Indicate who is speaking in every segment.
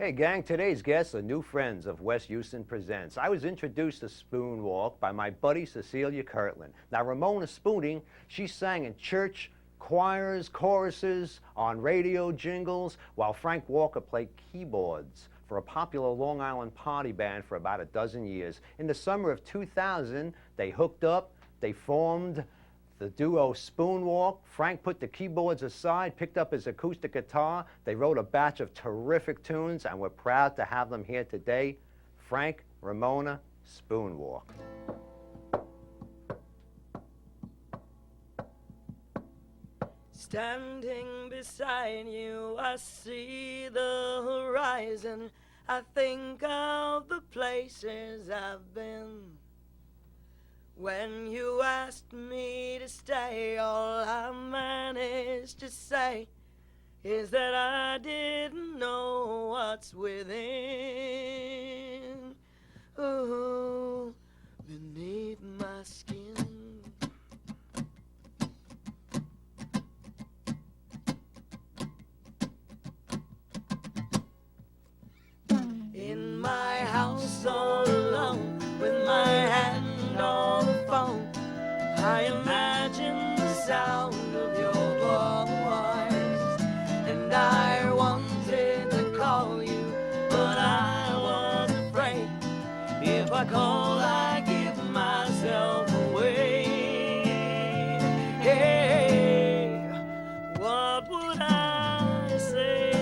Speaker 1: Hey gang, today's guests are new friends of West Houston Presents. I was introduced to Spoonwalk by my buddy Cecilia Kirtland. Now Ramona Spooning, she sang in church choirs, choruses, on radio jingles, while Frank Walker played keyboards for a popular Long Island party band for about a dozen years. In the summer of 2000, they hooked up, they formed the duo Spoonwalk. Frank put the keyboards aside, picked up his acoustic guitar. They wrote a batch of terrific tunes, and we're proud to have them here today. Frank, Ramona, Spoonwalk.
Speaker 2: Standing beside you, I see the horizon. I think of the places I've been. When you asked me to stay, all I managed to say is that I didn't know what's within. Oh, beneath my skin. In my house all alone, with my hand on the phone, I imagine the sound of your voice, and I wanted to call you, but I was afraid. If I call, I give myself away. Hey, what would I say?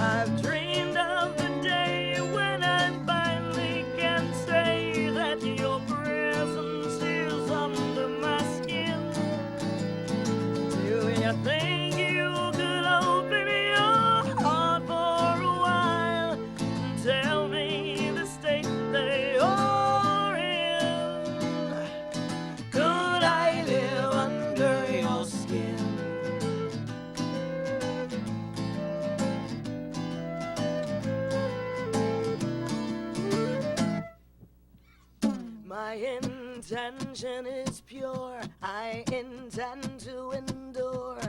Speaker 2: I've dreamed of the day when I finally can say that your presence is under my skin. Do you think you could open your heart for a while and tell me the state they are in? Could I live under your skin? My intention is pure. I intend to endure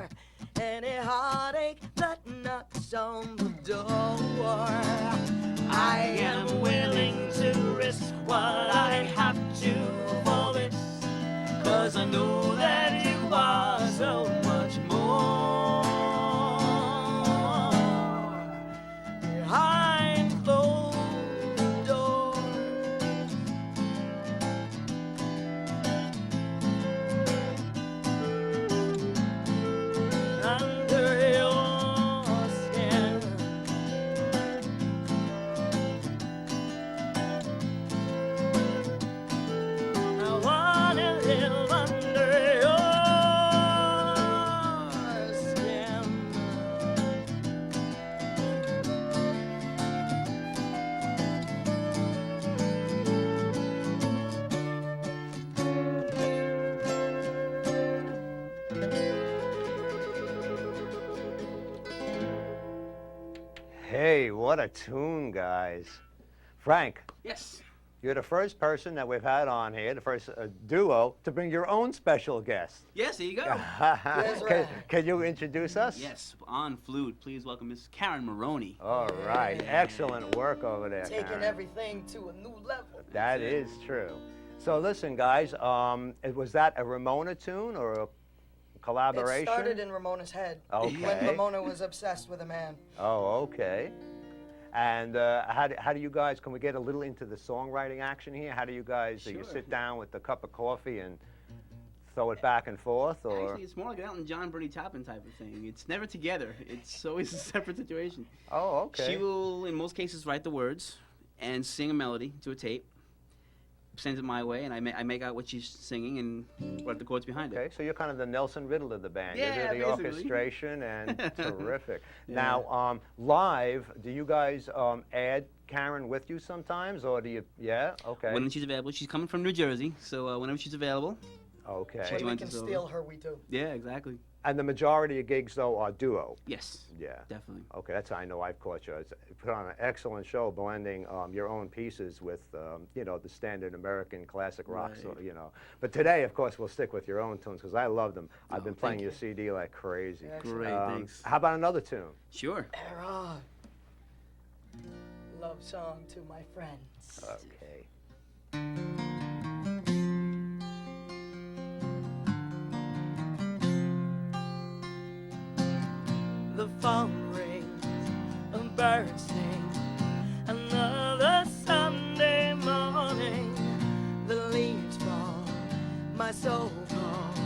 Speaker 2: any heartache that knocks on the door. I am willing to risk what I have to for this, 'cause I know that you are so much more. Behind closed doors, under your skin.
Speaker 1: what a tune, guys. Frank,
Speaker 3: Yes.
Speaker 1: you're the first person that we've had on here, the first duo, to bring your own special guest.
Speaker 3: Yes, there you go.
Speaker 1: Can you introduce us?
Speaker 3: Yes, on flute, please welcome Miss Carron Moroney.
Speaker 1: All right. Excellent work over there,
Speaker 2: Taking
Speaker 1: Karen.
Speaker 2: everything to a new level.
Speaker 1: That is true. So listen, guys, was that a Ramona tune or a collaboration?
Speaker 2: It started in Ramona's head.
Speaker 1: Okay.
Speaker 2: When Ramona was obsessed with a man.
Speaker 1: Oh, okay. And how do you guys, can we get a little into the songwriting action here? How do you guys, do you
Speaker 3: Sure.
Speaker 1: sit down with a cup of coffee and throw it back and forth? Or?
Speaker 3: Actually, it's more like an Elton John, Bernie Taupin type of thing. It's never together. It's always a separate situation.
Speaker 1: Oh, okay.
Speaker 3: She will, in most cases, write the words and sing a melody to a tape, sends it my way, and I make out what she's singing and write the chords behind
Speaker 1: Okay,
Speaker 3: it.
Speaker 1: so you're kind of the Nelson Riddle of the band.
Speaker 3: Yeah,
Speaker 1: you do the
Speaker 3: basically.
Speaker 1: orchestration and terrific.
Speaker 3: Yeah.
Speaker 1: Now, live, do you guys add Karen with you sometimes, or do you? Yeah. Okay.
Speaker 3: When she's available, she's coming from New Jersey, so whenever she's available.
Speaker 1: Okay.
Speaker 2: When we
Speaker 3: joins
Speaker 2: can
Speaker 3: us over.
Speaker 2: steal her, we do.
Speaker 3: Yeah, exactly.
Speaker 1: And the majority of gigs though are duo.
Speaker 3: Yes,
Speaker 1: Yeah.
Speaker 3: definitely.
Speaker 1: Okay, that's how I know I've caught you. You put on an excellent show, blending your own pieces with, you know, the standard American classic rock,
Speaker 3: Right.
Speaker 1: so, you know. But today, of course, we'll stick with your own tunes because I love them. I've
Speaker 3: Oh,
Speaker 1: been
Speaker 3: thank
Speaker 1: playing your
Speaker 3: you.
Speaker 1: CD like crazy.
Speaker 2: Excellent.
Speaker 3: Great, thanks.
Speaker 1: How about another tune?
Speaker 3: Sure.
Speaker 2: Era. Love song to my friends.
Speaker 1: Okay.
Speaker 2: The phone rings, a bird sings, another Sunday morning. The leaves fall, my soul calls,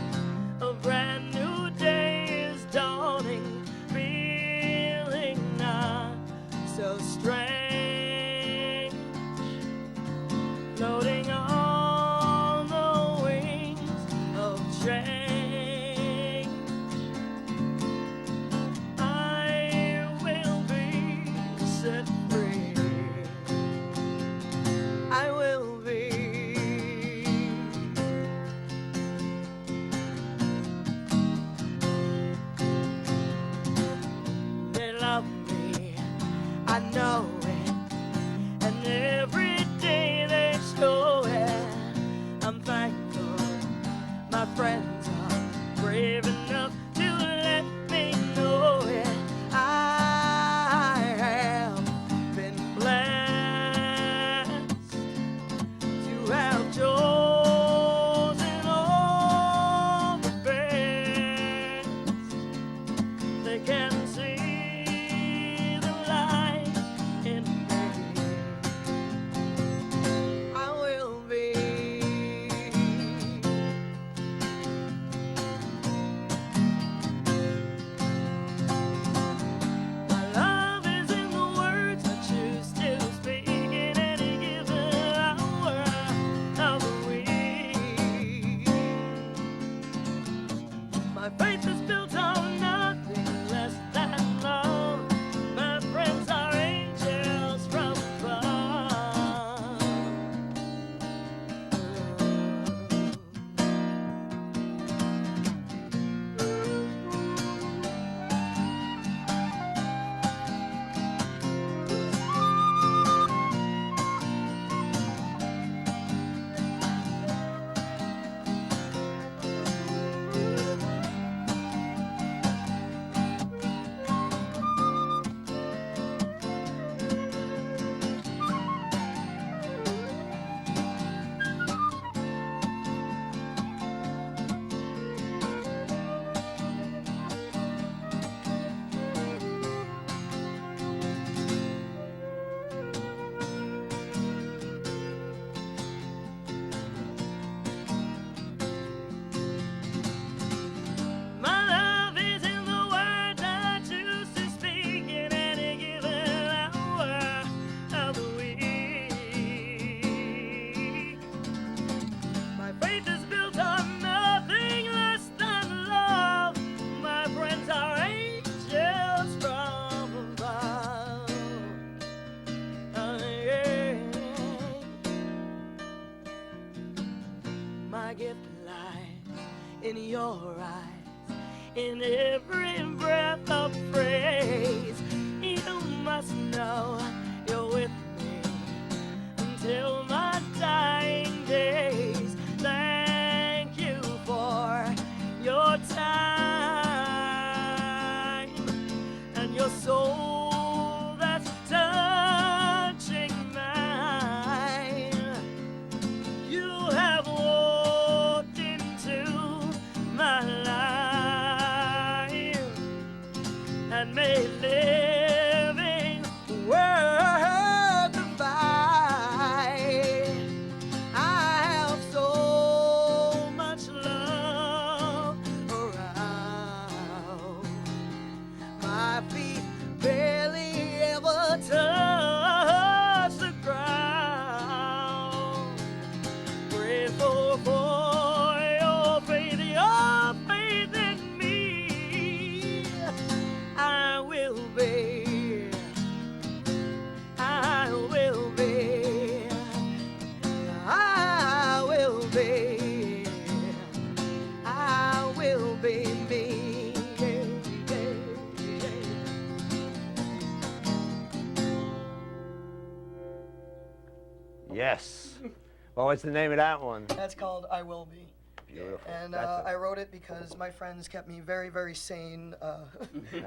Speaker 2: a brand new day is dawning, feeling not so strange, floating on the wings of change. I will be set free. I will be. They love me, I know it, and every day they show it. I'm thankful my friends are brave enough to let me know it. I have been blessed to have chosen all the best. They can see the light in me. I will be. My love is in the words I choose to speak in any given hour of the week. My faith is built on nothing less than love. My friends are angels from above. My love is in the words I choose to speak in any given hour of the week. My faith is built on nothing less than love. My friends are angels from above. Oh, yeah. My gift lies in your eyes, in every breath of praise. You, my just know you're with me until my dying days. Thank you for your time and your soul that's touching mine. You have walked into my life and made living worth the fight. I have so much love around. My feet barely ever touch the ground. Grateful for your faith in me. I will be, I will be, I will be, I will be me.
Speaker 1: Yes. Well, what's the name of that one?
Speaker 4: That's called I Will Be.
Speaker 1: Beautiful.
Speaker 4: And
Speaker 1: That's
Speaker 4: I wrote it because my friends kept me very, very sane a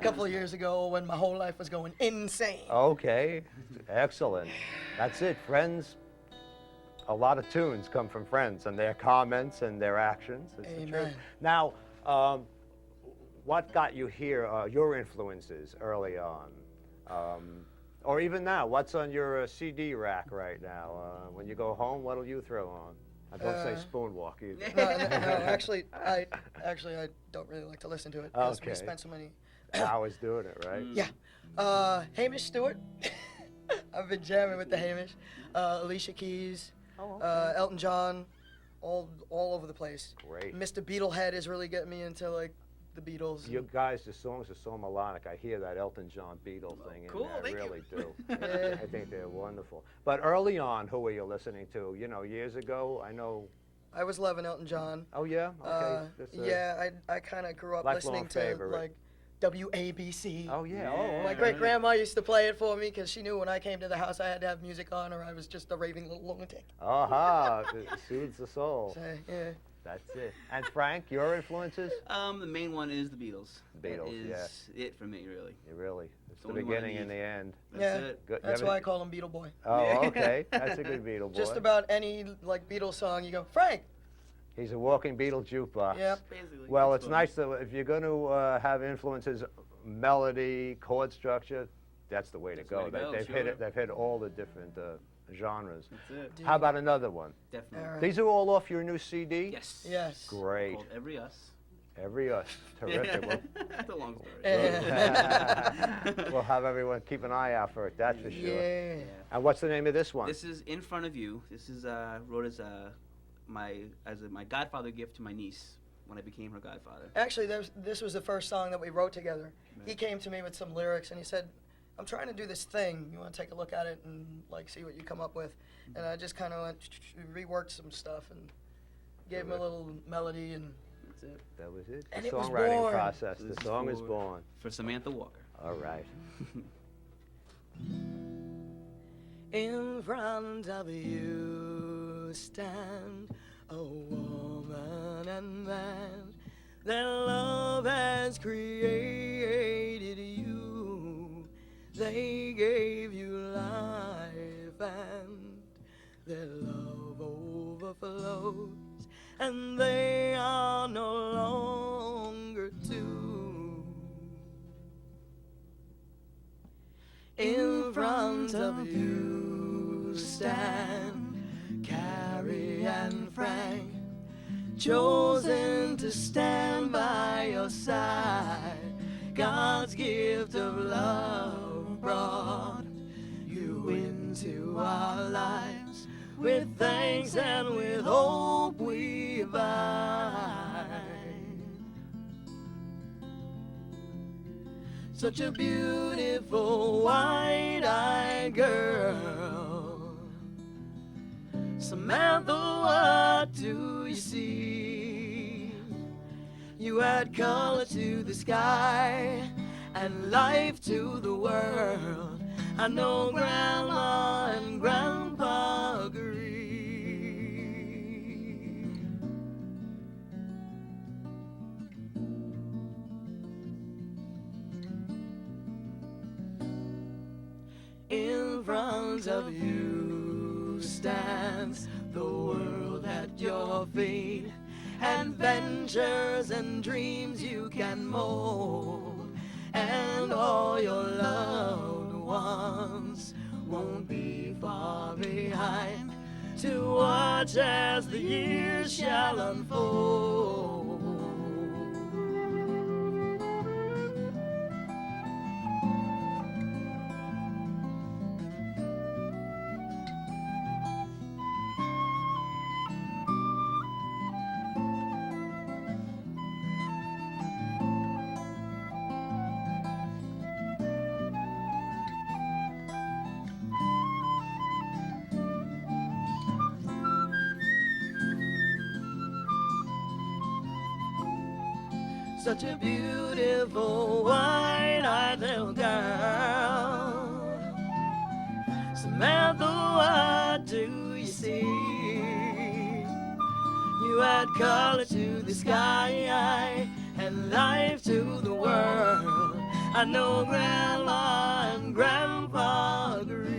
Speaker 4: couple of years ago when my whole life was going insane.
Speaker 1: Okay, excellent. That's it, Friends. A lot of tunes come from Friends and their comments and their actions. It's the truth.
Speaker 4: Amen.
Speaker 1: Now, what got you here, your influences early on? Or even now, what's on your CD rack right now? When you go home, what'll you throw on? I don't say Spoonwalk either.
Speaker 4: No, actually, I don't really like to listen to it because we
Speaker 1: Okay.
Speaker 4: spent so many.
Speaker 1: Hours doing it, right?
Speaker 4: Yeah. Hamish Stewart. I've been jamming with the Hamish. Alicia Keys.
Speaker 1: Oh, okay.
Speaker 4: Elton John. All over the place.
Speaker 1: Great.
Speaker 4: Mr. Beetlehead is really getting me into like the Beatles.
Speaker 1: You guys, the songs are so melodic. I hear that Elton John Beatle thing in
Speaker 3: cool,
Speaker 1: there. I
Speaker 3: thank you.
Speaker 1: really do.
Speaker 4: Yeah.
Speaker 1: I think they're wonderful. But early on, who were you listening to? You know, years ago, I know.
Speaker 4: I was loving Elton John.
Speaker 1: Oh, yeah? Okay. That's a
Speaker 4: Yeah, I kind of grew up
Speaker 1: lifelong
Speaker 4: listening to
Speaker 1: favorite.
Speaker 4: like WABC.
Speaker 1: Oh, yeah. Oh,
Speaker 4: My
Speaker 1: okay.
Speaker 4: great grandma used to play it for me because she knew when I came to the house I had to have music on or I was just a raving little lunatic.
Speaker 1: Aha. It soothes the soul.
Speaker 4: So, yeah.
Speaker 1: That's it. And Frank, your influences?
Speaker 3: The main one is the Beatles.
Speaker 1: The Beatles,
Speaker 3: That is it for me, really.
Speaker 1: You really. It's the
Speaker 3: only one I
Speaker 1: beginning and
Speaker 3: need.
Speaker 1: the end.
Speaker 3: That's
Speaker 4: Yeah.
Speaker 3: it.
Speaker 1: Good.
Speaker 4: That's
Speaker 1: You
Speaker 4: why I
Speaker 1: ever-
Speaker 4: call him Beetle Boy.
Speaker 1: Oh, okay. That's a good Beatle boy.
Speaker 4: Just about any like Beatles song, you go, Frank.
Speaker 1: He's a walking Beatle jukebox.
Speaker 4: Yep.
Speaker 3: Basically.
Speaker 1: Well,
Speaker 3: that's
Speaker 1: it's
Speaker 3: what-
Speaker 1: nice that if you're going to have influences, melody, chord structure, that's the way to
Speaker 3: That's the
Speaker 1: go.
Speaker 3: way to go,
Speaker 1: They've
Speaker 3: sure.
Speaker 1: hit it. They've hit all the different genres.
Speaker 3: That's it.
Speaker 4: Dude.
Speaker 1: How about another one?
Speaker 3: Definitely.
Speaker 4: All right.
Speaker 1: These are all off your new CD.
Speaker 3: Yes.
Speaker 4: Yes.
Speaker 1: Great.
Speaker 3: Called Every Us.
Speaker 1: Every us. Terrific. Well,
Speaker 3: That's a long story.
Speaker 1: we'll have everyone keep an eye out for it. That's for sure.
Speaker 4: Yeah.
Speaker 1: And what's the name of this one?
Speaker 3: This is In Front of You. This is wrote as my godfather gift to my niece when I became her godfather.
Speaker 4: Actually, this was the first song that we wrote together. He came to me with some lyrics and he said, I'm trying to do this thing. You want to take a look at it and like see what you come up with? And I just kind of went, reworked some stuff and gave him a little melody and
Speaker 3: That's it.
Speaker 1: That was it.
Speaker 4: And
Speaker 1: The
Speaker 4: it was
Speaker 1: songwriting
Speaker 4: born.
Speaker 1: process.
Speaker 3: This
Speaker 1: The song is
Speaker 3: for-
Speaker 1: born.
Speaker 3: For Samantha Walker.
Speaker 1: All right.
Speaker 4: in front of you stand a woman and man. Their love has created you. They gave you life and their love overflows. And they are no longer two. In front of you stand Carrie and Frank, chosen to stand by your side. God's gift of love brought you into our lives. With thanks and with hope we abide. Such a beautiful white-eyed girl. Samantha, what do you see? You add color to the sky and life to the world.
Speaker 2: I know Grandma and Grandpa agree. In front of you stands the world at your feet, adventures and dreams you can mold, and all your loved ones won't be far behind to watch as the years shall unfold. Such a beautiful white-eyed little girl. Samantha, what do you see? You add color to the sky and life to the world. I know Grandma and Grandpa agree.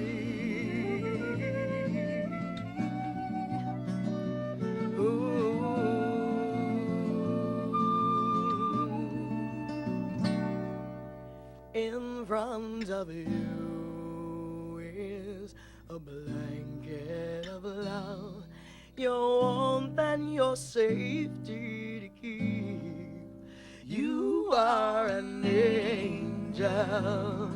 Speaker 2: In front of you is a blanket of love, your warmth and your safety to keep. You are an angel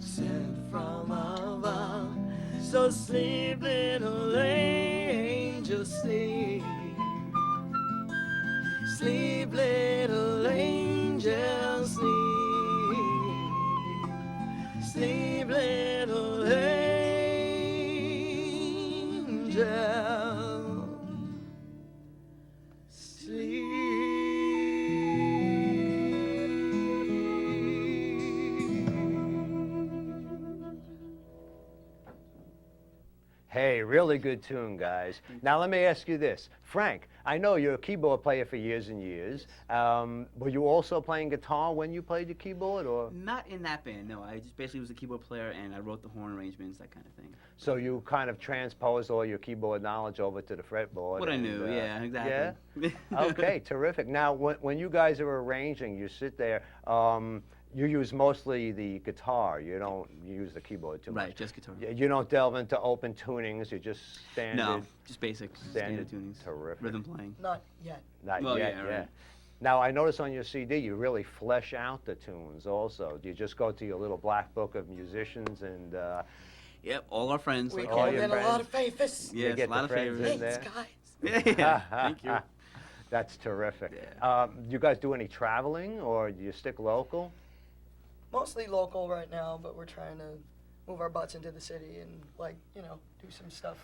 Speaker 2: sent from above, so sleep, little angel, sleep. Sleep, little angel, sleep. Sleep, little angel, sleep.
Speaker 1: Hey, really good tune, guys. Now let me ask you this. Frank, I know you're a keyboard player for years and years. Were you also playing guitar when you played the keyboard, or?
Speaker 3: Not in that band, no. I just basically was a keyboard player, and I wrote the horn arrangements, that kind of thing.
Speaker 1: So you kind of transposed all your keyboard knowledge over to the fretboard.
Speaker 3: What I knew, yeah, exactly.
Speaker 1: Yeah? Okay, terrific. Now, when you guys are arranging, you sit there, you use mostly the guitar. You don't use the keyboard too much.
Speaker 3: Right, just guitar.
Speaker 1: You don't delve into open tunings. You just standard.
Speaker 3: No, just basic standard tunings.
Speaker 1: Terrific.
Speaker 3: Rhythm playing.
Speaker 4: Not yet.
Speaker 1: Not
Speaker 3: Well,
Speaker 1: yet,
Speaker 3: yeah, right.
Speaker 1: Now, I notice on your CD you really flesh out the tunes also. Do you just go to your little black book of musicians and...
Speaker 3: Yep, all our friends.
Speaker 4: We
Speaker 3: like
Speaker 1: all
Speaker 4: call
Speaker 1: your
Speaker 4: in a lot of
Speaker 1: friends.
Speaker 4: favors.
Speaker 1: you
Speaker 3: Yes,
Speaker 1: get
Speaker 3: a lot
Speaker 1: the
Speaker 3: of
Speaker 1: friends
Speaker 3: favors.
Speaker 1: in there?
Speaker 4: Thanks, guys.
Speaker 3: Yeah, thank you.
Speaker 1: That's terrific.
Speaker 3: Yeah.
Speaker 1: Do you guys do any traveling, or do you stick local?
Speaker 4: Mostly local right now, but we're trying to move our butts into the city and, like, you know, do some stuff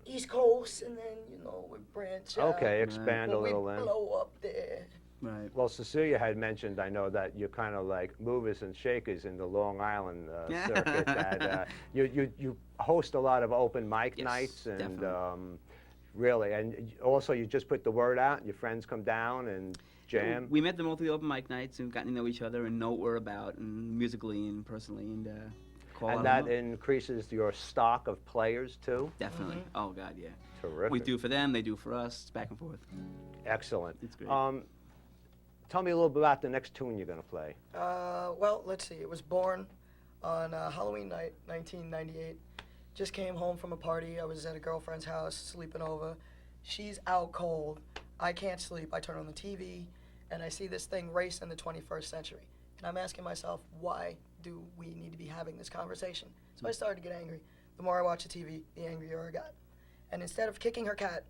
Speaker 4: East Coast, and then, you know, we branch out.
Speaker 1: Okay, expand a
Speaker 4: When we
Speaker 1: little then.
Speaker 4: blow up there.
Speaker 3: Right.
Speaker 1: Well, Cecilia had mentioned, I know, that you're kind of like movers and shakers in the Long Island circuit. That you host a lot of open mic
Speaker 3: Yes,
Speaker 1: nights, and
Speaker 3: definitely.
Speaker 1: really, and also you just put the word out, and your friends come down and jam.
Speaker 3: We met them all through the open mic nights and gotten to know each other and know what we're about, and musically and personally, and call
Speaker 1: And
Speaker 3: out
Speaker 1: that
Speaker 3: them up.
Speaker 1: increases your stock of players too.
Speaker 3: Definitely. Oh God, yeah.
Speaker 1: Terrific.
Speaker 3: We do for them, they do for us. It's back and forth.
Speaker 1: Excellent.
Speaker 3: It's great.
Speaker 1: Tell me a little bit about the next tune you're going to play.
Speaker 4: Well, let's see. It was born on Halloween night, 1998. Just came home from a party. I was at a girlfriend's house sleeping over. She's out cold. I can't sleep. I turn on the TV, and I see this thing race in the 21st century. And I'm asking myself, why do we need to be having this conversation? So I started to get angry. The more I watched the TV, the angrier I got. And instead of kicking her cat,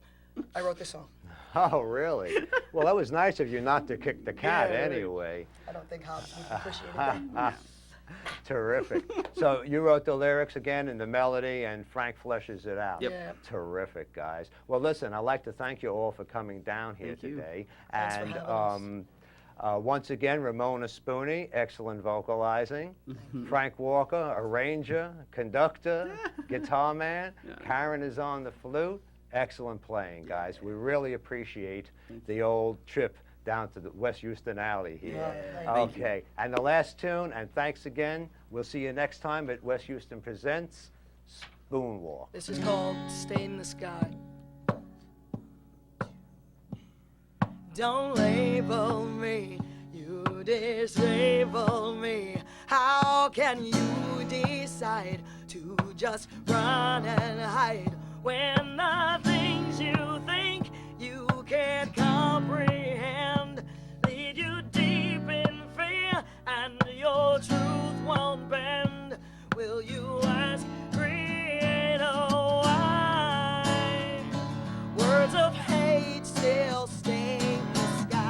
Speaker 4: I wrote this song.
Speaker 1: Oh, really? Well, that was nice of you not to kick the cat
Speaker 4: Yeah, right.
Speaker 1: anyway.
Speaker 4: I don't think Hobbs would appreciate that.
Speaker 1: Terrific. So you wrote the lyrics again and the melody, and Frank fleshes it out.
Speaker 3: Yep.
Speaker 4: Yeah.
Speaker 1: Terrific, guys. Well, listen, I'd like to thank you all for coming down here
Speaker 3: Thank you.
Speaker 1: today.
Speaker 4: Thanks for
Speaker 1: And
Speaker 4: having us.
Speaker 1: Once again, Ramona Spooney, excellent vocalizing. Frank Walker, arranger, conductor, guitar man.
Speaker 3: Yeah.
Speaker 1: Carron is on the flute. Excellent playing, guys. We really appreciate the old trip down to the West Houston Alley here.
Speaker 4: Yeah, thank
Speaker 3: you.
Speaker 1: Okay, and the last tune, and thanks again. We'll see you next time at West Houston Presents Spoonwalk.
Speaker 4: This is called Stay in the Sky. Don't label me, you disable me. How can you decide to just run and hide when the things you think you can't comprehend lead you deep in fear and your truth won't bend? Will you ask Creator why words of hate still sting the sky?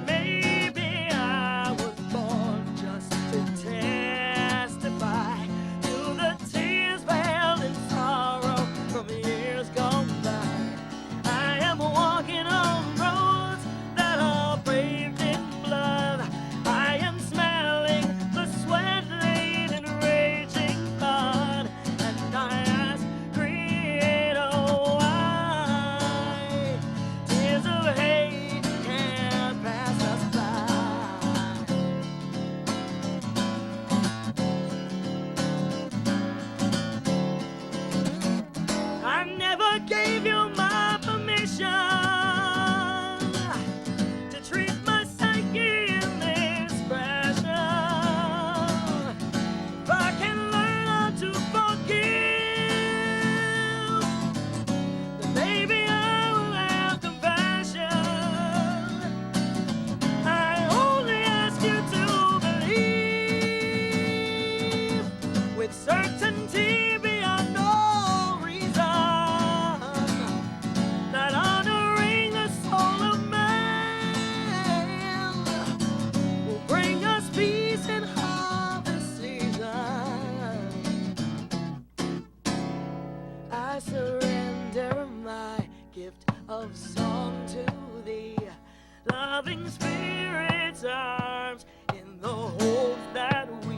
Speaker 4: Maybe I was born just to testify to the tears veiled in sorrow from years gone by. I am walking on roads that are paved in blood. I am smelling the sweat laden raging blood, and I ask Creator why tears of hate can't pass us by. I never gave you my permission to treat my psyche in this fashion. If I can learn how to forgive, then maybe I will have compassion. I only ask you to believe with certainty beyond all reason that honoring the soul of man will bring us peace in harvest season. I surrender my gift of song to thee, loving spirit's arms, in the hope that we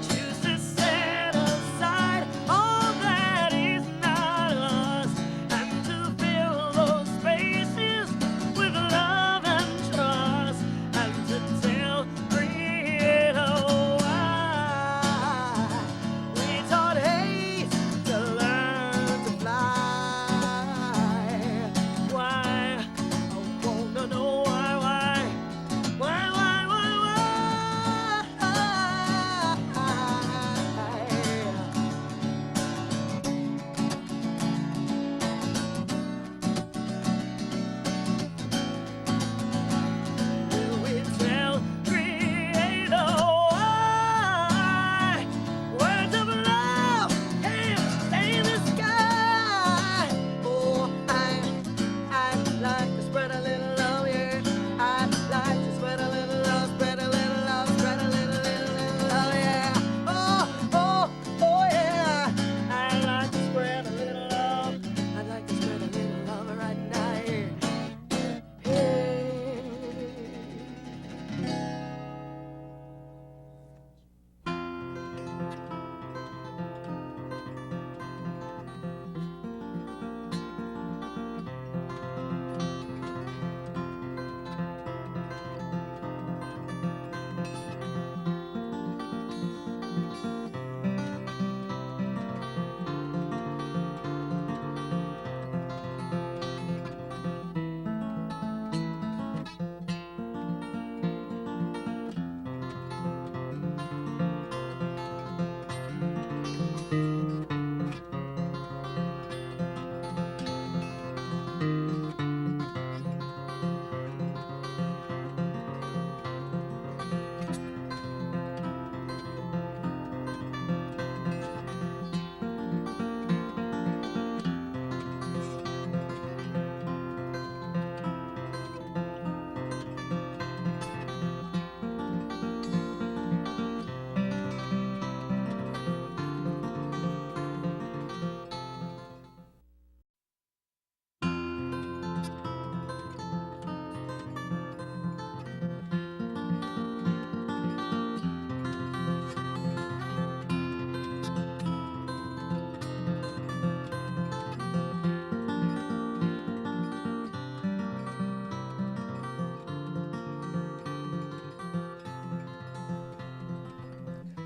Speaker 4: choose to set aside all that is not us, and to fill those spaces with love and trust, and to tell Creator why we taught hate to learn to fly. Why? I wanna know why,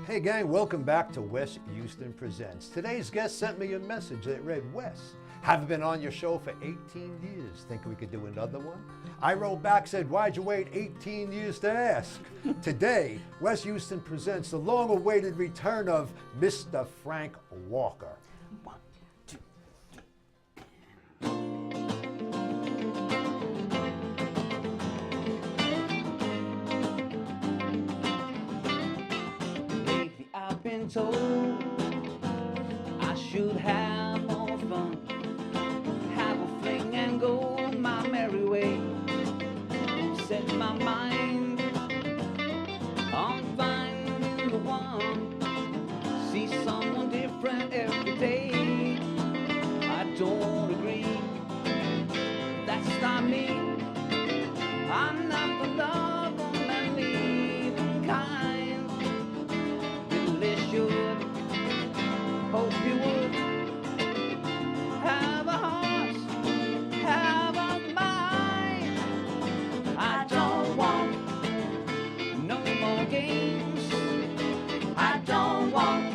Speaker 1: Hey gang, welcome back to Wes Houston Presents. Today's guest sent me a message that read, Wes, haven't been on your show for 18 years. Think we could do another one? I wrote back, said, why'd you wait 18 years to ask? Today, Wes Houston presents the long-awaited return of Mr. Frank Walker.
Speaker 3: Lately I've been told I should have more fun, have a fling and go my merry way. Set my mind on finding the one, see someone different every day. I don't agree, that's not me. I'm not the lover and leaving kind. Really should, hope you would have a heart, have a mind. I don't want no more games. I don't want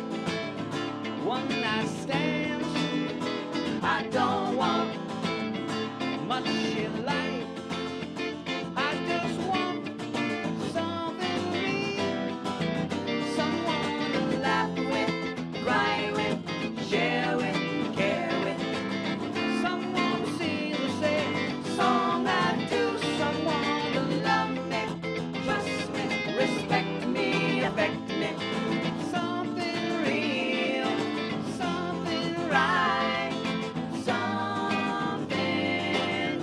Speaker 3: one night stands. I don't want much in life. I just want something real, someone to laugh with, cry with, share with, care with, someone to sing or say song I do, someone to love me, trust me, respect me, affect me, something real, something right, something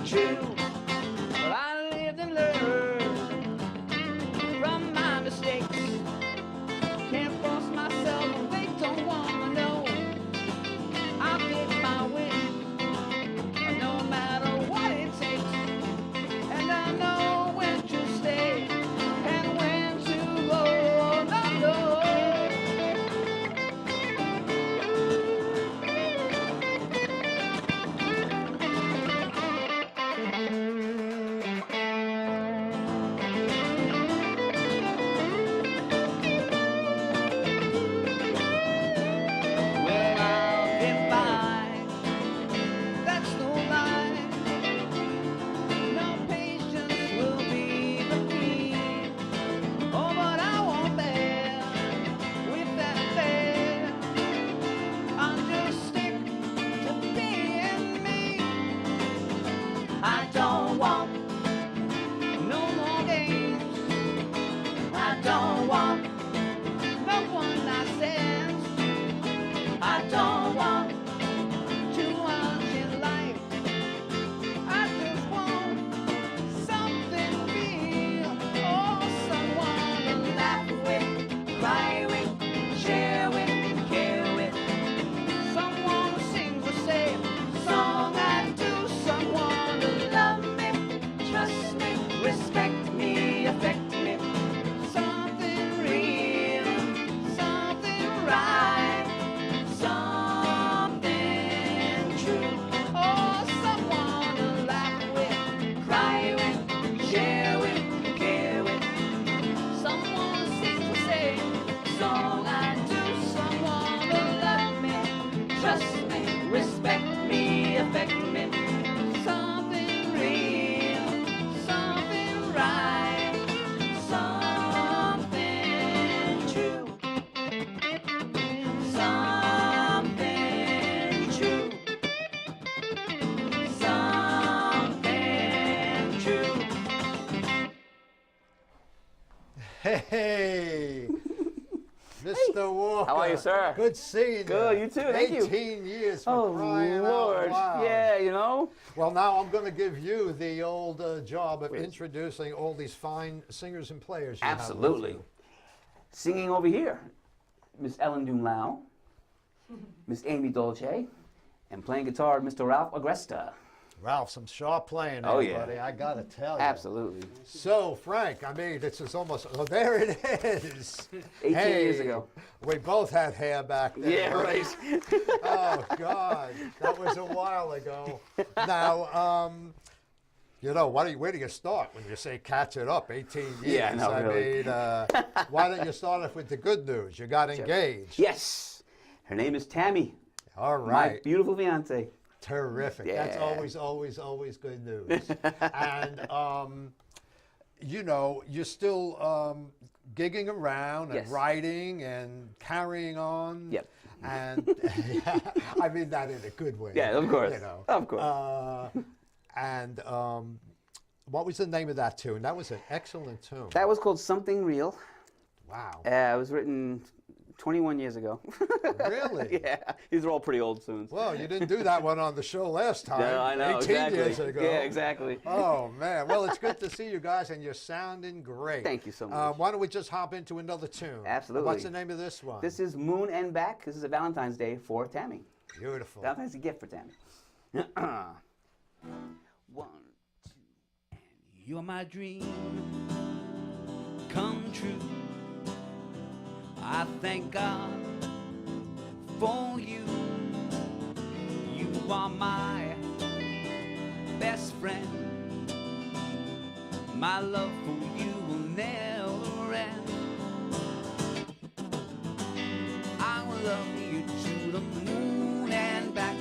Speaker 3: true. Well, I lived and learned from my mistakes. Can't force myself, they don't wanna know. I'll pick my way, no matter what it takes. And I know when to stay and when to go. No, no. Well, I'll get by, that's no lie. No patience will be the key. Oh, but I won't bear with that affair. I'll just stick to being me. I don't want no more games. I don't want no one night stands. I don't want too much in life. I just want something real. Oh, someone to laugh with, cry with, share with, care with. Someone who sings or say song I do. Someone to love me, trust me, respect me, affect me. Something real, something right, something true. Oh, someone to laugh with, cry with, share with, care with. Someone who sings or say song I do. Someone to love me, trust me, respect me, affect me. Something real, something right, something true. Something true. Something true.
Speaker 1: Hey, Mr. Walker.
Speaker 5: How are you, sir?
Speaker 1: Good seeing you.
Speaker 5: Good, you too, thank you.
Speaker 1: 18 years for
Speaker 5: Oh,
Speaker 1: crying
Speaker 5: Lord.
Speaker 1: out loud.
Speaker 5: Yeah, you know?
Speaker 1: Well, now I'm going to give you the old job of introducing all these fine singers and players you have with
Speaker 5: Absolutely.
Speaker 1: you.
Speaker 5: Singing over here, Miss Ellen Dumlao, Miss Amy Dolce, and playing guitar, Mr. Ralph Agresta.
Speaker 1: Ralph, some sharp playing,
Speaker 5: Oh, yeah.
Speaker 1: everybody. I got to tell you.
Speaker 5: Absolutely.
Speaker 1: So, Frank, I mean, this is almost, oh, there it is.
Speaker 5: 18
Speaker 1: Hey,
Speaker 5: years ago.
Speaker 1: We both had hair back then.
Speaker 5: Yeah, right.
Speaker 1: Oh, God, that was a while ago. Now,
Speaker 6: You know, where do you start when you say catch it up? 18 years.
Speaker 5: Yeah, no,
Speaker 6: I
Speaker 5: really.
Speaker 6: mean, why don't you start off with the good news? You got engaged.
Speaker 5: Yes. Her name is Tammy.
Speaker 6: All
Speaker 5: My
Speaker 6: right.
Speaker 5: beautiful fiance.
Speaker 6: Terrific.
Speaker 5: Yeah.
Speaker 6: That's always good news. And, you know, you're still gigging around and
Speaker 5: Yes.
Speaker 6: writing and carrying on.
Speaker 5: Yep.
Speaker 6: And I mean that in a good way.
Speaker 5: Yeah, of course.
Speaker 6: You know.
Speaker 5: Of course.
Speaker 6: And what was the name of that tune? That was an excellent tune.
Speaker 5: That was called Something Real.
Speaker 6: Wow.
Speaker 5: It was written 21 years ago.
Speaker 6: Really?
Speaker 5: Yeah. These are all pretty old tunes.
Speaker 6: Well, you didn't do that one on the show last time.
Speaker 5: No, I know,
Speaker 6: 18
Speaker 5: exactly.
Speaker 6: years ago.
Speaker 5: Yeah, exactly.
Speaker 6: Oh, man. Well, it's good to see you guys, and you're sounding great.
Speaker 5: Thank you so much.
Speaker 6: Why don't we just hop into another tune?
Speaker 5: Absolutely.
Speaker 6: What's the name of this one?
Speaker 5: This is Moon and Back. This is a Valentine's Day for Tammy.
Speaker 6: Beautiful.
Speaker 5: Valentine's Day gift for Tammy. 1, 2, and you're my dream come true. I thank God for you. You are my best friend. My love for you will never end. I will love you to the moon and back.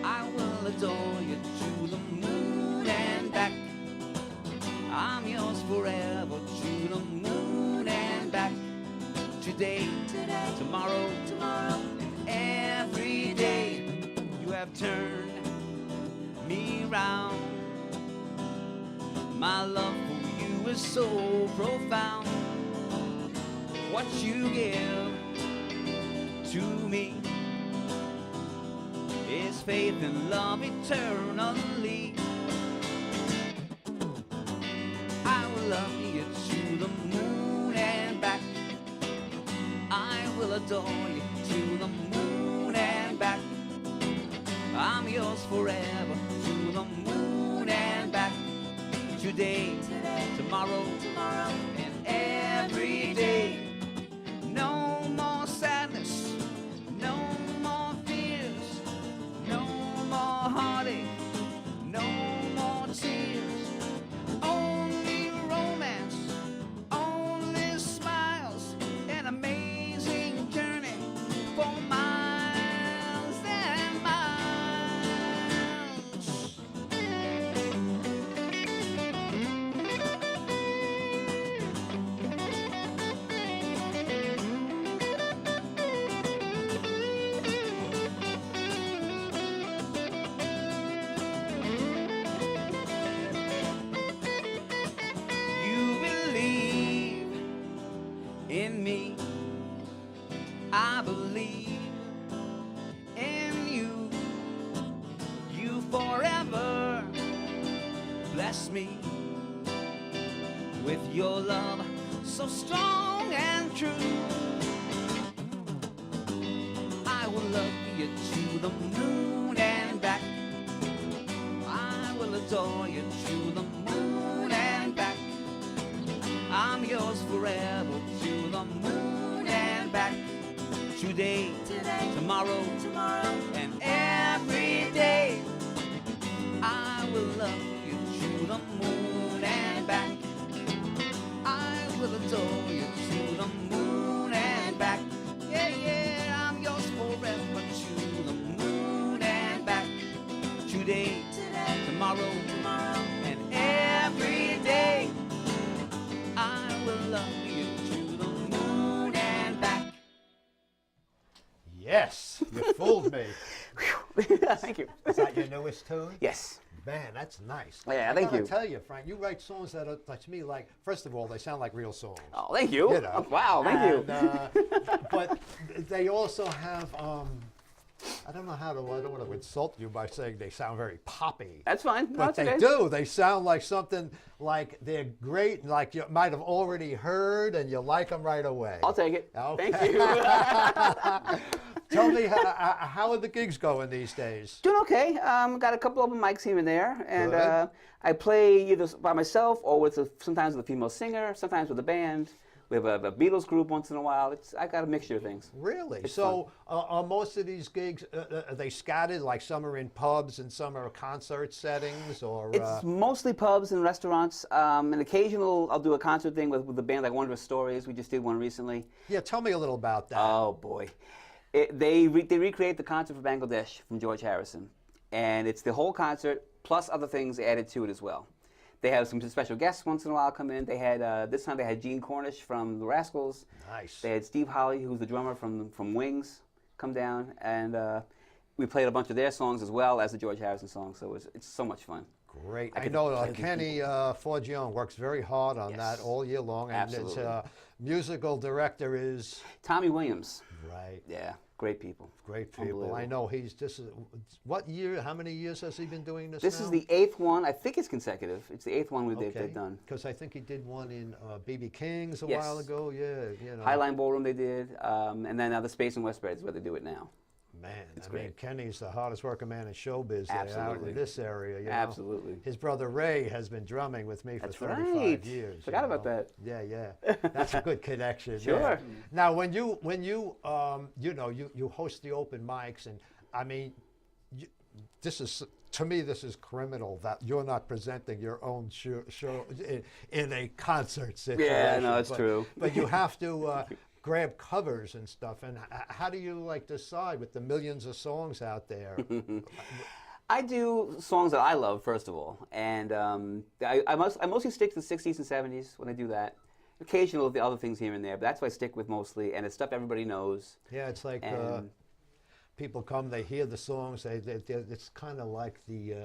Speaker 5: I will adore you to the moon and back. I'm yours forever to the moon and back. Today, tomorrow, and every day you have turned me round. My love for you is so profound. What you give to me is faith and love eternally. I will love you to the moon and back. I will adore you to the moon and back. I'm yours forever to the moon and back. Today, tomorrow, and every day. No more sadness, no more fears, no more heartache, no more tears. Only romance, only smiles, an amazing journey for miles and miles. You believe in me, I believe in you. You forever bless me with your love so strong and true. I will love you to the moon and back. I will adore you to the moon and back. I'm yours forever to the moon and back. Today, tomorrow, and every day. I will love you to the moon and back. I will adore you to the moon and back. Yeah, yeah, I'm yours forever to the moon and back. Today, tomorrow, and every day. I will love you to the moon and back.
Speaker 6: Yes, you fooled me.
Speaker 5: Thank you.
Speaker 6: Is that your newest tune?
Speaker 5: Yes.
Speaker 6: Man, that's nice.
Speaker 5: Yeah,
Speaker 6: I
Speaker 5: thank
Speaker 6: gotta
Speaker 5: you.
Speaker 6: tell you, Frank, you write songs that are, to me, like, first of all, they sound like real songs.
Speaker 5: Oh, thank you.
Speaker 6: You know.
Speaker 5: Oh, wow, thank you.
Speaker 6: But they also have, I don't want to insult you by saying they sound very poppy.
Speaker 5: That's fine. No,
Speaker 6: But
Speaker 5: it's
Speaker 6: they
Speaker 5: okay.
Speaker 6: do. They sound like something like they're great, like you might have already heard, and you like them right away.
Speaker 5: I'll take it.
Speaker 6: Okay.
Speaker 5: Thank you.
Speaker 6: Tell me, how are the gigs going these days?
Speaker 5: Doing okay. Got a couple open mics here and there, and
Speaker 6: Good.
Speaker 5: I play either by myself or with sometimes with a female singer, sometimes with a band. We have a Beatles group once in a while. I got a mixture of things.
Speaker 6: Really?
Speaker 5: It's
Speaker 6: So are most of these gigs, are they scattered? Like some are in pubs and some are concert settings, or?
Speaker 5: It's mostly pubs and restaurants. An occasional, I'll do a concert thing with the band like Wondrous Stories. We just did one recently.
Speaker 6: Yeah, tell me a little about that.
Speaker 5: Oh boy, they recreate the concert for Bangladesh from George Harrison, and it's the whole concert plus other things added to it as well. They have some special guests once in a while come in. They had this time they had Gene Cornish from the Rascals.
Speaker 6: Nice.
Speaker 5: They had Steve Holley, who's the drummer from Wings, come down, and we played a bunch of their songs as well as the George Harrison songs. So it's so much fun.
Speaker 6: Great.
Speaker 5: I
Speaker 6: I
Speaker 5: could
Speaker 6: know
Speaker 5: play these
Speaker 6: Kenny Forgione works very hard on that
Speaker 5: Yes.
Speaker 6: all year long, and its
Speaker 5: Absolutely.
Speaker 6: musical director is
Speaker 5: Tommy Williams.
Speaker 6: right.
Speaker 5: Yeah, great people.
Speaker 6: Great people. I
Speaker 5: Unbelievable.
Speaker 6: know he's just. What year? How many years has he been doing this?
Speaker 5: This
Speaker 6: now?
Speaker 5: is the 8th one. I think it's consecutive. It's the 8th one they've done.
Speaker 6: Because I think he did one in B.B. King's a
Speaker 5: Yes.
Speaker 6: while ago. Yeah, you know.
Speaker 5: Highline Ballroom they did, and then now the Space in Westbred is where they do it now.
Speaker 6: Man,
Speaker 5: It's
Speaker 6: I mean,
Speaker 5: great.
Speaker 6: Kenny's the hardest working man in showbiz out
Speaker 5: Absolutely.
Speaker 6: in this area. You know?
Speaker 5: Absolutely.
Speaker 6: His brother Ray has been drumming with me for
Speaker 5: That's
Speaker 6: 35
Speaker 5: right.
Speaker 6: years.
Speaker 5: Forgot
Speaker 6: you
Speaker 5: about
Speaker 6: know?
Speaker 5: that.
Speaker 6: Yeah, yeah. That's a good connection.
Speaker 5: Sure.
Speaker 6: Yeah. Now, when you you know, you host the open mics, and I mean, this is, to me, this is criminal that you're not presenting your own show in a concert situation.
Speaker 5: Yeah, no, it's
Speaker 6: but,
Speaker 5: true.
Speaker 6: But you have to grab covers and stuff. And how do you like decide with the millions of songs out there?
Speaker 5: I do songs that I love, first of all, and I mostly stick to the 60s and 70s when I do that. Occasional the other things here and there, but that's what I stick with mostly, and it's stuff everybody knows.
Speaker 6: Yeah, it's like
Speaker 5: And-
Speaker 6: people come, they hear the songs, it's kind of like the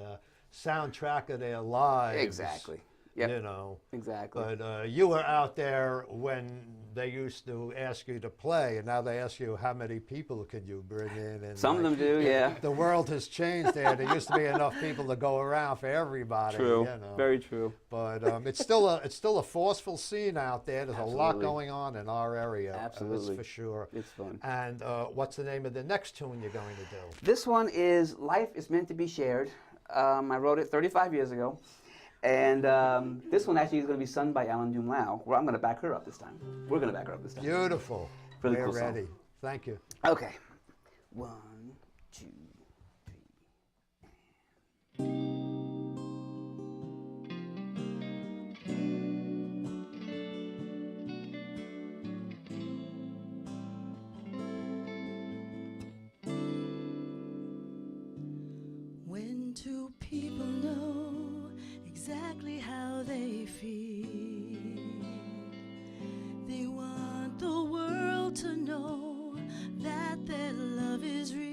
Speaker 6: soundtrack of their lives.
Speaker 5: Exactly. Yep.
Speaker 6: You know.
Speaker 5: Exactly.
Speaker 6: But you were out there when they used to ask you to play, and now they ask you how many people can you bring in. And
Speaker 5: Some of them do, yeah.
Speaker 6: The world has changed there. There used to be enough people to go around for everybody.
Speaker 5: True.
Speaker 6: You know.
Speaker 5: Very true.
Speaker 6: But it's still a forceful scene out there. There's a lot
Speaker 5: Absolutely.
Speaker 6: going on in our area.
Speaker 5: Absolutely.
Speaker 6: That's for sure.
Speaker 5: It's fun.
Speaker 6: And what's the name of the next tune you're going to do?
Speaker 5: This one is Life is Meant to Be Shared. I wrote it 35 years ago. And this one actually is going to be sung by Ellen Dumlao, where I'm going to back her up this time. We're going to back her up this time.
Speaker 6: Beautiful.
Speaker 5: Really
Speaker 6: We're
Speaker 5: cool song.
Speaker 6: ready. Thank you.
Speaker 5: Okay. 1, 2, 3.
Speaker 2: When two people know exactly how they feel, they want the world to know that their love is real.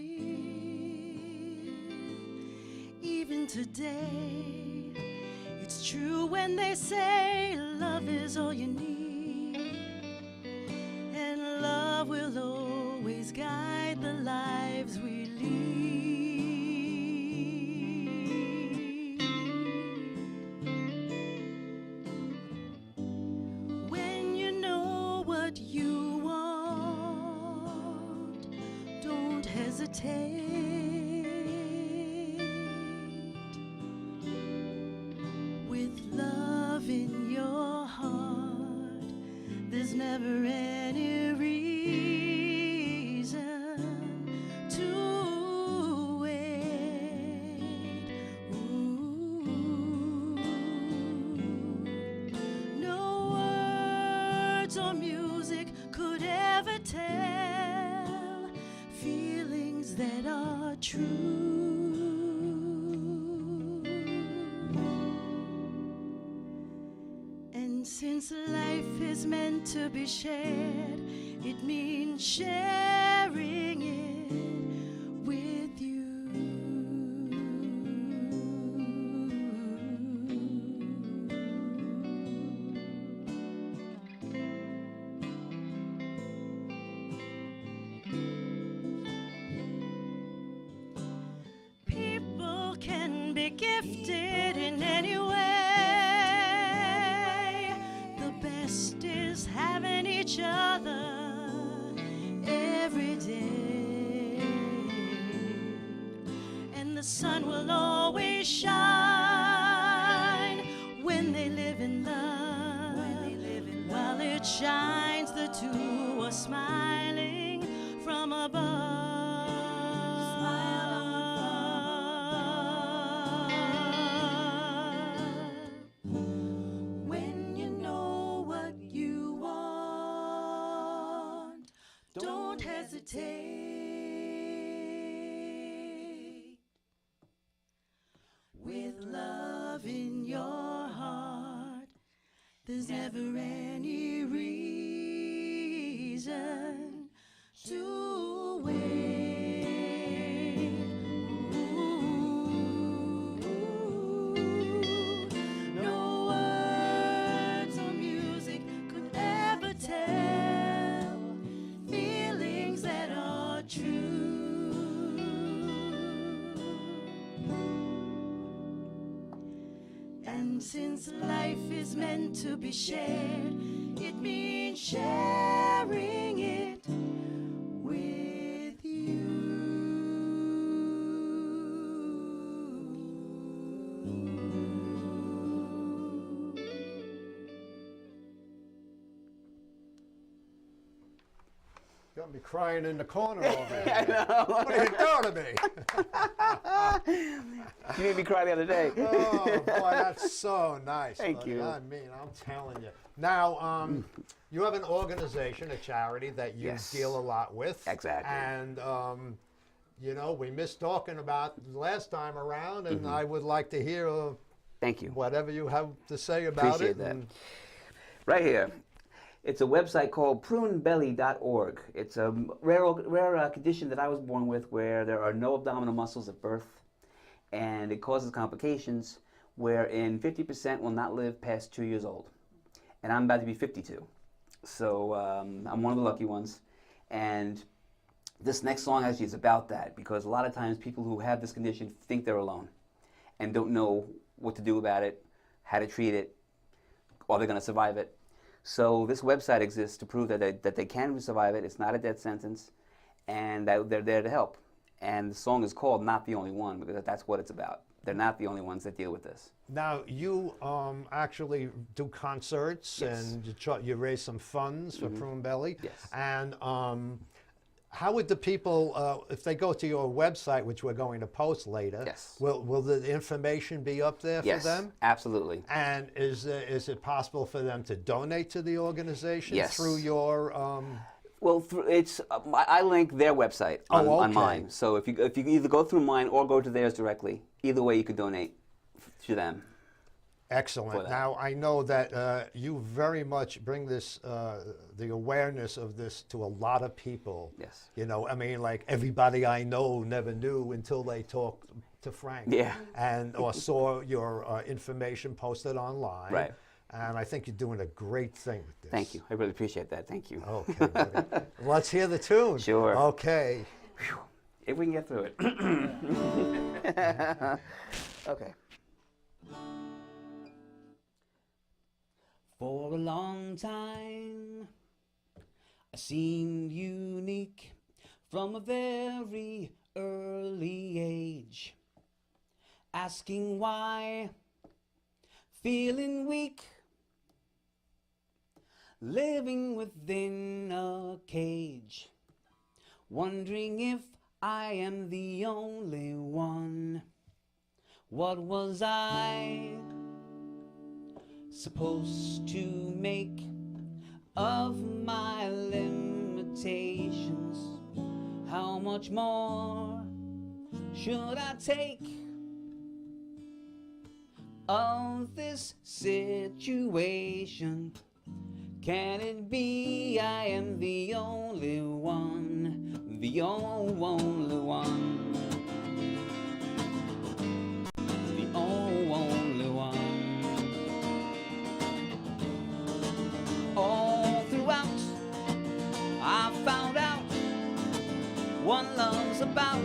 Speaker 2: Even today, it's true when they say love is all you need, and love will always guide the lives we lead. When you know what you want, don't hesitate. With love in your heart, there's never any reason to wait. Ooh. No words or music could ever tell feelings that are true. And since life is meant to be shared, it means sharing it with you. People can be gifted in any way. The best is having each other every day. And the sun will always shine when they live in love, while it it shines, the two are smiling from above. When you know what you want, don't hesitate. With love in your heart, there's never any reason to wait. No words or music could ever tell feelings that are true. And since life is meant to be shared, it means sharing it with you.
Speaker 6: Got me crying in the corner over here. What are you doing to me?
Speaker 5: You made me cry the other day.
Speaker 6: Oh, boy, that's so nice.
Speaker 5: Thank you.
Speaker 6: I mean, I'm telling you. Now, you have an organization, a charity that you
Speaker 5: Yes.
Speaker 6: deal a lot with.
Speaker 5: Exactly.
Speaker 6: And, you know, we missed talking about the last time around, and I would like to hear
Speaker 5: Thank you.
Speaker 6: whatever you have to say about
Speaker 5: Appreciate
Speaker 6: it.
Speaker 5: that.
Speaker 6: and-
Speaker 5: Right here. It's a website called prunebelly.org. It's a rare condition that I was born with where there are no abdominal muscles at birth, and it causes complications wherein 50% will not live past 2 years old. And I'm about to be 52. So I'm one of the lucky ones. And this next song actually is about that, because a lot of times people who have this condition think they're alone and don't know what to do about it, how to treat it, or they're going to survive it. So this website exists to prove that they can survive it. It's not a death sentence, and that they're there to help. And the song is called Not the Only One, because that's what it's about. They're not the only ones that deal with this.
Speaker 6: Now, you actually do concerts,
Speaker 5: Yes.
Speaker 6: and you raise some funds for Prune Belly.
Speaker 5: Yes.
Speaker 6: And how would the people, if they go to your website, which we're going to post later,
Speaker 5: Yes.
Speaker 6: will the information be up there
Speaker 5: Yes,
Speaker 6: for them?
Speaker 5: absolutely.
Speaker 6: And is it possible for them to donate to the organization
Speaker 5: Yes.
Speaker 6: through your?
Speaker 5: Well, it's I link their website on,
Speaker 6: Oh,
Speaker 5: on
Speaker 6: okay.
Speaker 5: mine. So if you either go through mine or go to theirs directly, either way you could donate to them. for
Speaker 6: Excellent.
Speaker 5: that.
Speaker 6: Now, I know that you very much bring this, the awareness of this to a lot of people.
Speaker 5: Yes.
Speaker 6: You know, I mean, like everybody I know never knew until they talked to Frank.
Speaker 5: Yeah.
Speaker 6: And or saw your information posted online.
Speaker 5: Right.
Speaker 6: And I think you're doing a great thing with this.
Speaker 5: Thank you. I really appreciate that. Thank you.
Speaker 6: Okay. buddy. Let's hear the tune.
Speaker 5: Sure.
Speaker 6: Okay.
Speaker 5: If we can get through it. Okay. For a long time, I seemed unique from a very early age, asking why, feeling weak, living within a cage, wondering if I am the only one. What was I supposed to make of my limitations? How much more should I take of this situation? Can it be I am the only one, the only one, the only one? All throughout, I found out what love's about,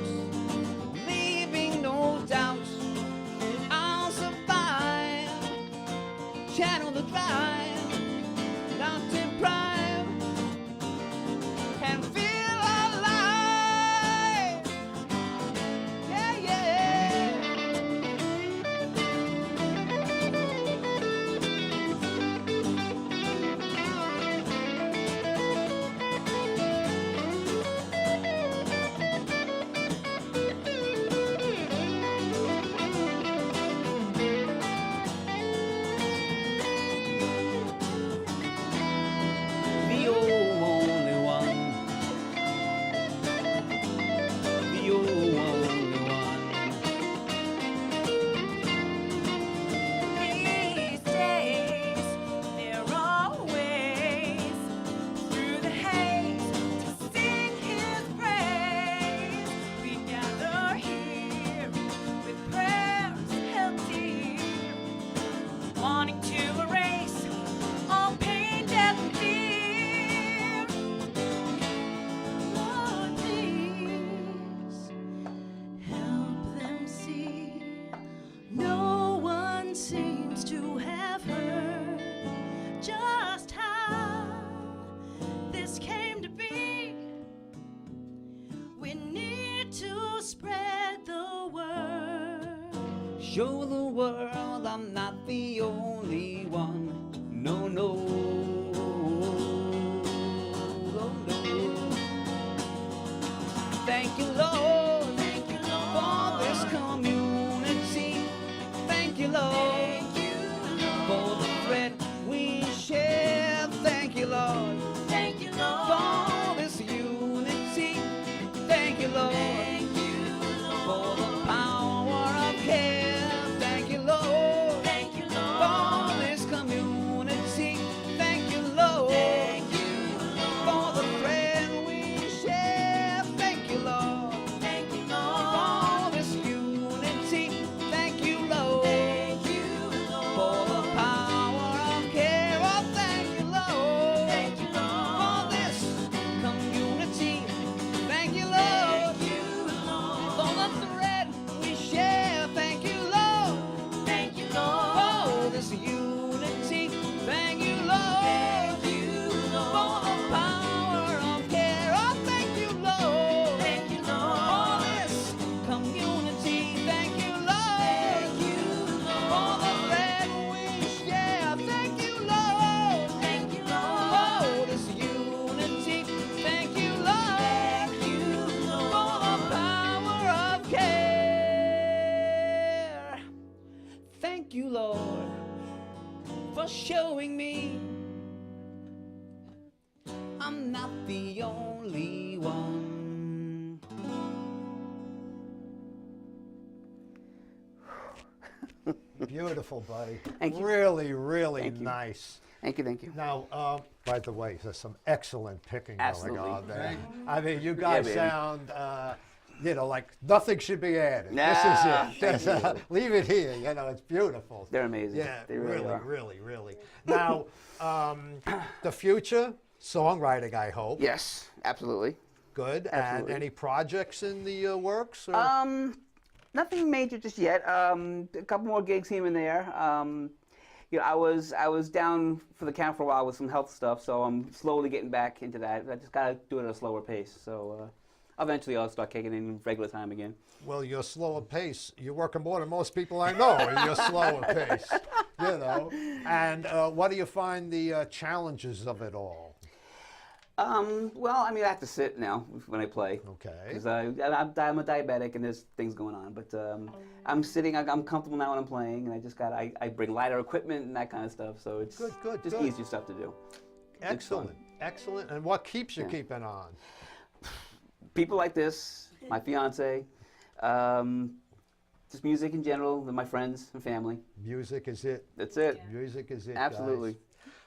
Speaker 5: leaving no doubt. I'll survive, channel the drive, not deprive, and feel alive. Yeah, yeah. show the world I'm not the only one. No, no, no, no. Thank you, Lord, for this community. Thank you, Lord, for the thread we share. Thank you, Lord, for this unity. Thank you, Lord, for the power of care. Thank you, Lord, for this community. Thank you, Lord, for the thread we share. Thank you, Lord, for this unity. Thank you, Lord, for the power of care. Oh, thank you, Lord, for this community. Thank you, Lord, for the thread we share. Thank you, Lord, for this unity. Thank you, Lord, for the power of care. Oh, thank you, Lord, for this community. Thank you, Lord, for the thread we share. Thank you, Lord, for this unity. Thank you, Lord, for the power of care. Thank you, Lord, for showing me I'm not the only one.
Speaker 6: Beautiful, buddy.
Speaker 5: Thank you.
Speaker 6: Really, really
Speaker 5: Thank you.
Speaker 6: nice.
Speaker 5: Thank you, thank you.
Speaker 6: Now, by the way, there's some excellent picking
Speaker 5: Absolutely.
Speaker 6: going on there. I mean, you guys
Speaker 5: baby.
Speaker 6: sound, like nothing should be added.
Speaker 5: Nah,
Speaker 6: This is
Speaker 5: thank
Speaker 6: it. Just,
Speaker 5: you.
Speaker 6: leave it here. It's beautiful.
Speaker 5: They're amazing.
Speaker 6: Yeah,
Speaker 5: They really are.
Speaker 6: really. Now, the future, songwriting, I hope.
Speaker 5: Yes, absolutely.
Speaker 6: Good.
Speaker 5: Absolutely.
Speaker 6: And any projects in the works? Or?
Speaker 5: Nothing major just yet. A couple more gigs here and there. I was down for the count for a while with some health stuff, so I'm slowly getting back into that. I just gotta do it at a slower pace. So eventually I'll start kicking in regular time again.
Speaker 6: Well, your slower pace, you're working more than most people I know in your slower pace, And what do you find the challenges of it all?
Speaker 5: Well, I mean, I have to sit now when I play.
Speaker 6: Okay.
Speaker 5: Because I'm a diabetic and there's things going on. But I'm sitting, I'm comfortable now when I'm playing, and I bring lighter equipment and that kind of stuff. So it's
Speaker 6: Good,
Speaker 5: just
Speaker 6: good.
Speaker 5: easier stuff to do.
Speaker 6: Excellent. And what keeps you
Speaker 5: Yeah.
Speaker 6: keeping on?
Speaker 5: People like this, my fiance, just music in general, and my friends and family.
Speaker 6: Music is it.
Speaker 5: That's it.
Speaker 6: Music is it,
Speaker 5: Absolutely.
Speaker 6: guys.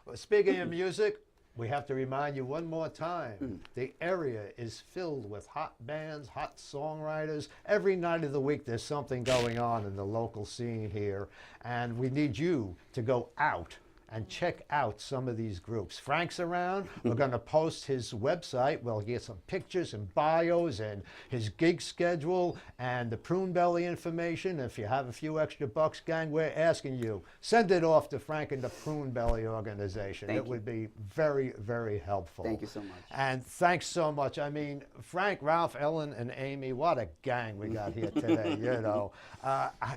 Speaker 6: Well, speaking of music, we have to remind you one more time, the area is filled with hot bands, hot songwriters. Every night of the week there's something going on in the local scene here, and we need you to go out and check out some of these groups. Frank's around. We're going to post his website. We'll get some pictures and bios and his gig schedule and the Prune Belly information. If you have a few extra bucks, gang, we're asking you, send it off to Frank and the Prune Belly organization.
Speaker 5: Thank
Speaker 6: It
Speaker 5: you.
Speaker 6: would be very, very helpful.
Speaker 5: Thank you so much.
Speaker 6: And thanks so much. I mean, Frank, Ralph, Ellen, and Amy, what a gang we got here today,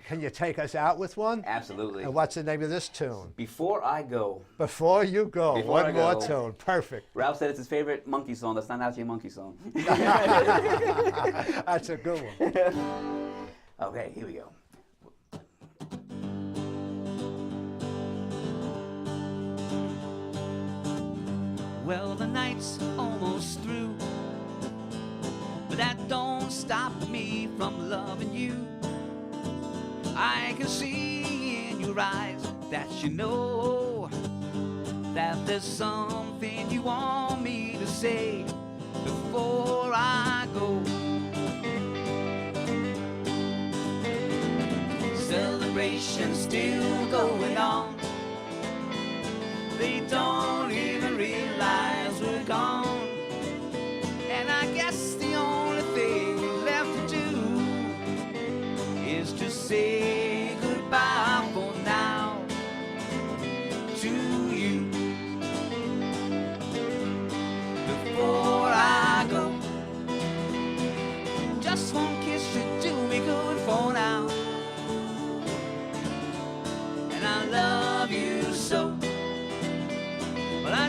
Speaker 6: Can you take us out with one?
Speaker 5: Absolutely.
Speaker 6: And what's the name of this tune?
Speaker 5: Before I go,
Speaker 6: Before you go,
Speaker 5: Before I
Speaker 6: one more
Speaker 5: go.
Speaker 6: tune. Perfect.
Speaker 5: Ralph said it's his favorite monkey song. That's not actually a monkey song.
Speaker 6: That's a good one.
Speaker 5: Okay, here we go. Well, the night's almost through, but that don't stop me from loving you. I can see in your eyes that you know that there's something you want me to say before I go. Celebration's still going on. They don't even realize we're gone. And I guess the only thing left to do is to say goodbye for now to you. Before I go, just one kiss should do me good for now.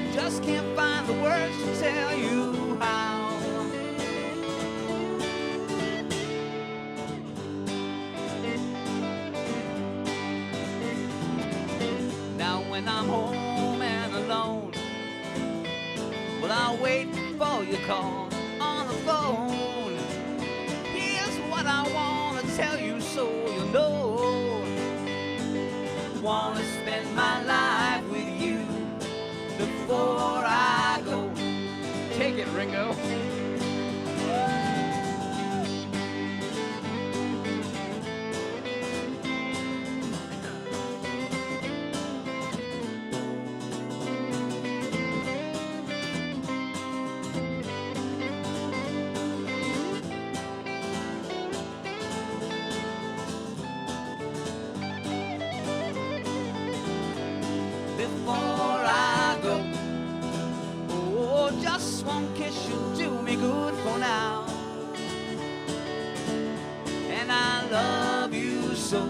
Speaker 5: I just can't find the words to tell you how. Now when I'm home and alone, well, I'll wait for your call on the phone. Here's what I want to tell you so you know. Want to spend my life with you before I go. Take it, Ringo. Before I go, oh, just one kiss will do me good for now. And I love you so.